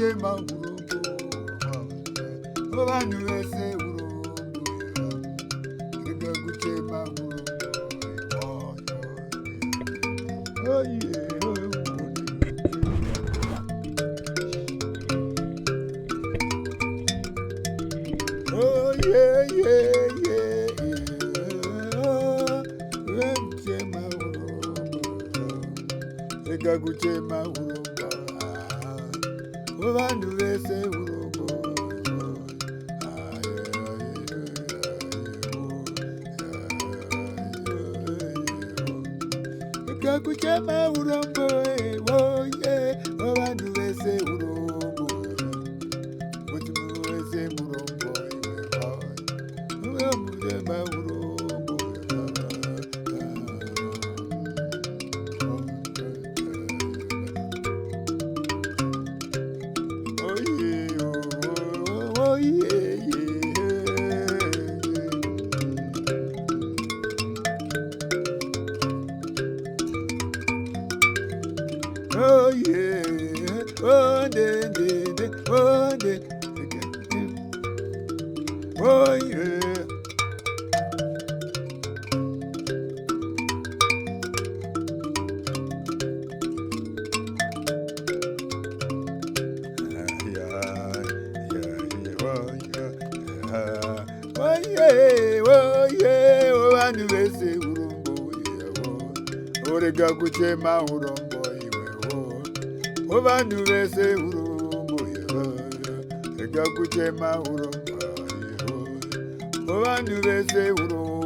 kuchema Hurombo, vanhu vese Hurombo, rega kuchema Hurombo. Oh yeah. Oh yeah, yeah, yeah, yeah. Kuchema Hurombo, rega kuchema Hurombo, vanhu vese Hurombo. Rega kuchema Hurombo, oh yeah, vanhu vese Hurombo, mutima wese Hurombo. Oh yeah, oh de de de, oh de, oh yeah. Oh yeah, oh yeah, oh vanhu vese Hurombo, oh rega kuchema Hurombo, oh vanhu vese Hurombo, rega kuchema Hurombo, oh vanhu vese Hurombo.